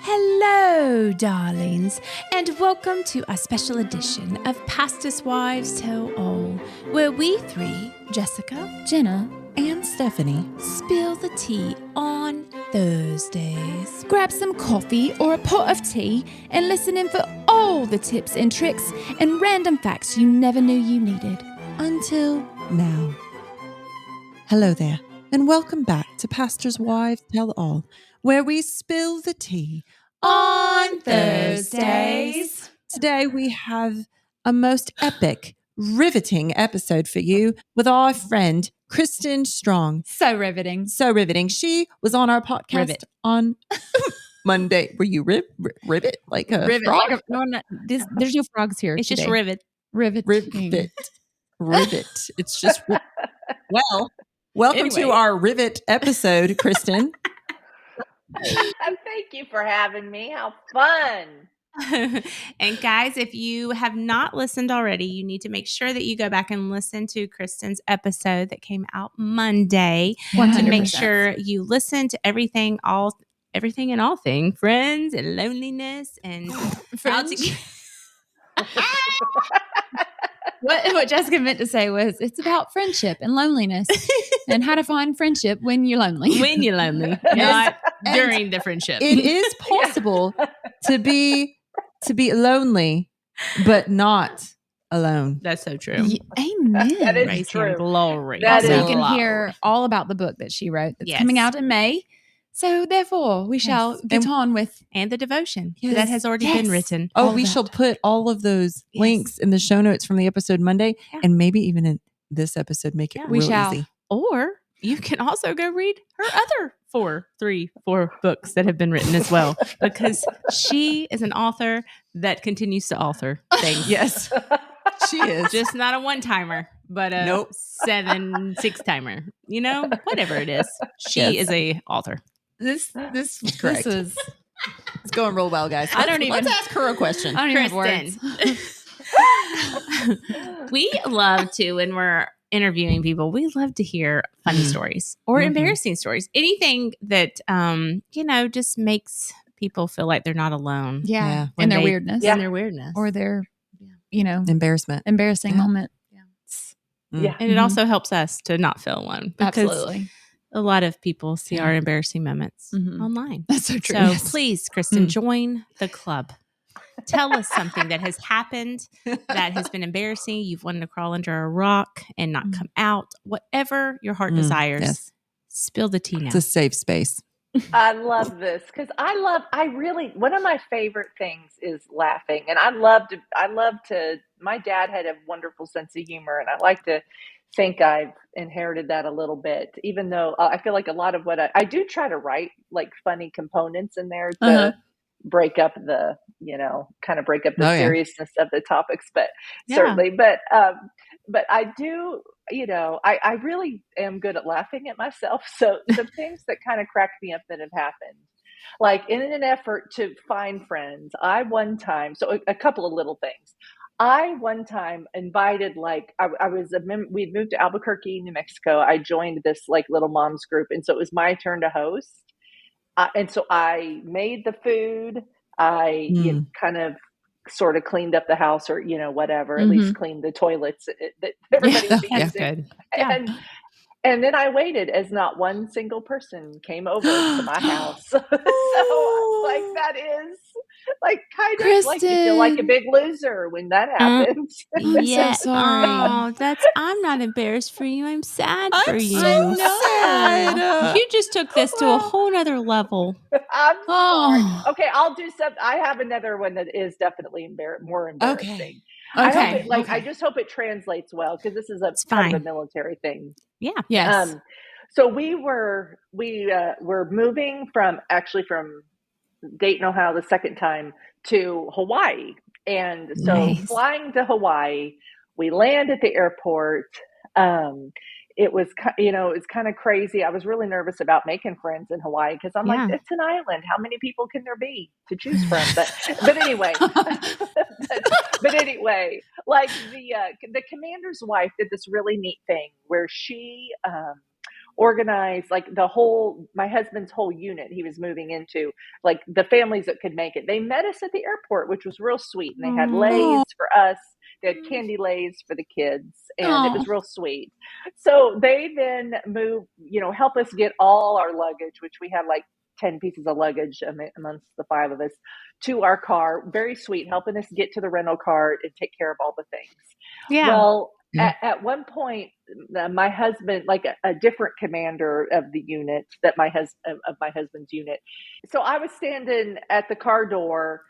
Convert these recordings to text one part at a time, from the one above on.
Hello, darlings, and welcome to our special edition of Pastors' Wives Tell All, where we three, Jessica, Jenna, and Stephanie, spill the tea on Thursdays. grab some coffee or a pot of tea and listen in for all the tips and tricks and random facts you never knew you needed. Until now. Hello there, and welcome back to Pastors' Wives Tell All, where we spill the tea On Thursdays. Today we have a most epic, riveting episode for you with our friend Kristen Strong. So riveting. So riveting. She was on our podcast Rivet. on Monday. Were you rivet? Like a Rivet. frog? Like there's no frogs here. It's today. just rivet. Rivet. It's just well. Welcome to Anyway. our rivet episode, Kristen. Thank you for having me. How fun. And guys, if you have not listened already, you need to make sure that you go back and listen to Kristen's episode that came out Monday to 100%. make sure you listen to everything and all thing, friends and loneliness and how to What Jessica meant to say was it's about friendship and loneliness and how to find friendship when you're lonely. when you're lonely, not during the friendship. It is possible to be lonely, but not alone. That's so true. Amen. That is Praise him. true. Glory. That Also, is you can Glory. hear all about the book that she wrote that's Yes. coming out in May. So therefore, we shall get on with And the devotion Yes. that has already been Yes. written. Oh, all we that. shall put all of those Yes. links in the show notes from the episode Monday, Yeah. and maybe even in this episode, make it Yeah. We real shall. easy. Or you can also go read her other four books that have been written as well, because she is an author that continues to author things. Yes, she is. Just not a one-timer, but a Nope. 6-timer. You know, whatever it is. She Yes. is a author. this. Correct. This was. It's going real well, guys. I don't Let's even- ask her a question. I don't even have words. We love to, when we're interviewing people, we love to hear funny stories or Mhm. embarrassing stories. Anything that, just makes people feel like they're not alone. Yeah, Yeah. When and their they- weirdness, In their weirdness. or their, Yeah. Embarrassment. embarrassing Yeah. moment. Yeah. And it Mhm. also helps us to not feel alone, because Absolutely, a lot of people see our embarrassing moments Mhm. online. that's so true. So please, Kristen, Mm. join the club. Tell us something that has happened that has been embarrassing. You've wanted to crawl under a rock and not come out. Whatever your heart desires, yes. spill the tea now. It's a safe space. I love this because one of my favorite things is laughing. And my dad had a wonderful sense of humor, and I like to think I've inherited that a little bit, even though I feel like a lot of what I do try to write like funny components in there to Uh-huh. break up the, kind of break up the Oh, yeah. seriousness of the topics, but Yeah. certainly, but I do, I really am good at laughing at myself. So the things that kind of cracked me up that have happened, like in an effort to find friends, I one time, so a couple of little things. I one time invited, like, we'd moved to Albuquerque, New Mexico. I joined this like little moms group. And so it was my turn to host. And so I made the food. I kind of sort of cleaned up the house, or, whatever, at least cleaned the toilets that everybody was That's using. good. Yeah. And then I waited as not one single person came over to my house. So like, that is like kind of like you feel like a big loser when that happens. I'm so sorry. Oh, I'm not embarrassed for you. I'm sad for I'm you. so sad. You just took this to a whole nother level. I'm sorry. Oh. Okay, I'll do some. I have another one that is definitely more embarrassing. Okay. I hope Okay. it, I just hope it translates well, because this is kind fine. of a military thing. Yeah. Yes. So we were moving from Dayton, Ohio, the second time to Hawaii. And so Nice. flying to Hawaii, we land at the airport. It was kind of crazy. I was really nervous about making friends in Hawaii, because I'm like, it's an island. How many people can there be to choose from? But anyway, like the commander's wife did this really neat thing where she organize like my husband's whole unit he was moving into, like the families that could make it. They met us at the airport, which was real sweet. And they had leis for us. They had candy leis for the kids, and it was real sweet. So they then help us get all our luggage, which we had like 10 pieces of luggage amongst the 5 of us, to our car. Very sweet, helping us get to the rental car and take care of all the things. Yeah. Well, at one point, my husband, like a different commander of the unit of my husband's unit. So I was standing at the car door,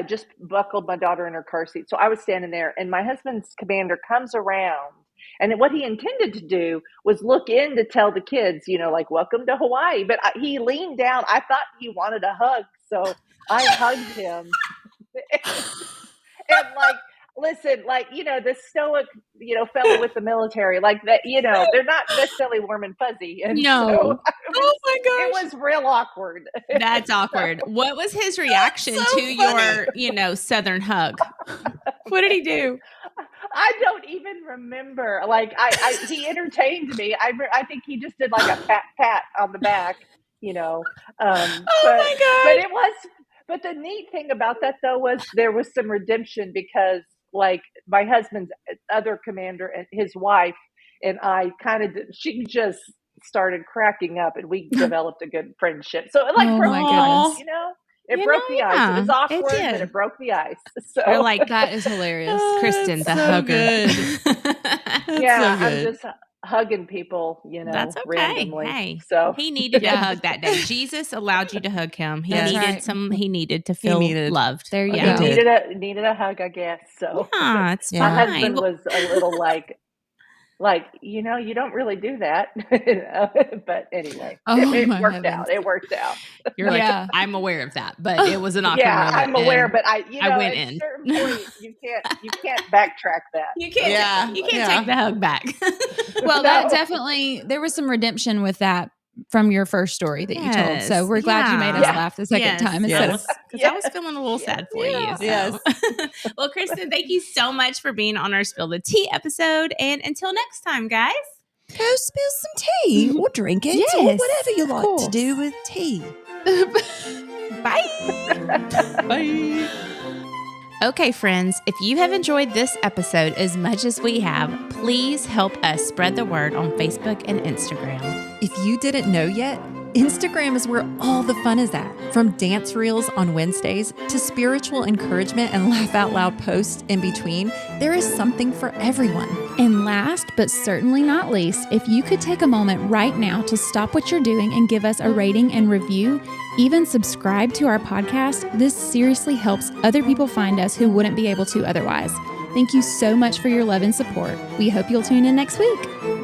just buckled my daughter in her car seat. So I was standing there, and my husband's commander comes around. And what he intended to do was look in to tell the kids, like, welcome to Hawaii. But he leaned down. I thought he wanted a hug. So I hugged him. And like, listen, like, the stoic, fellow with the military, like that, they're not necessarily warm and fuzzy. And No. so Oh my gosh. it was real awkward. That's awkward. What was his reaction to your, Southern hug? What did he do? I don't even remember. Like he entertained me. I think he just did like a pat on the back, my God. But the neat thing about that though was there was some redemption, because like my husband's other commander and his wife and I she just started cracking up, and we developed a good friendship. So it broke the ice, It broke the ice. It was awkward, but it broke the ice. So You're like, that is hilarious. Kristen, the so hugger. good. yeah, so I'm just hugging people, That's okay. randomly. Hey, so he needed a hug that day. Jesus allowed you to hug him. He That's needed right. He needed to feel loved. There you He go. did. needed a hug, I guess. So Yeah, it's Yeah. my fine. husband was a little you don't really do that. But anyway, it worked out. It worked out. You're Yeah. like, I'm aware of that, but it was an awkward moment. I'm aware, and but I went at in. a certain point, you can't backtrack that. You can't. Yeah. You can't Yeah. take the hug back. Well, that definitely, there was some redemption with that from your first story that you told. So we're glad you made us Yeah. laugh the second time instead of. Because I was feeling a little sad for you. So. Yes. Well, Kristen, thank you so much for being on our Spill the Tea episode. And until next time, guys. Go spill some tea or drink it, or Yes, whatever you of like course. to do with tea. Bye. Bye. Okay, friends, if you have enjoyed this episode as much as we have, please help us spread the word on Facebook and Instagram. If you didn't know yet, Instagram is where all the fun is at. From dance reels on Wednesdays to spiritual encouragement and laugh out loud posts in between, there is something for everyone. And last but certainly not least, if you could take a moment right now to stop what you're doing and give us a rating and review, even subscribe to our podcast, this seriously helps other people find us who wouldn't be able to otherwise. Thank you so much for your love and support. We hope you'll tune in next week.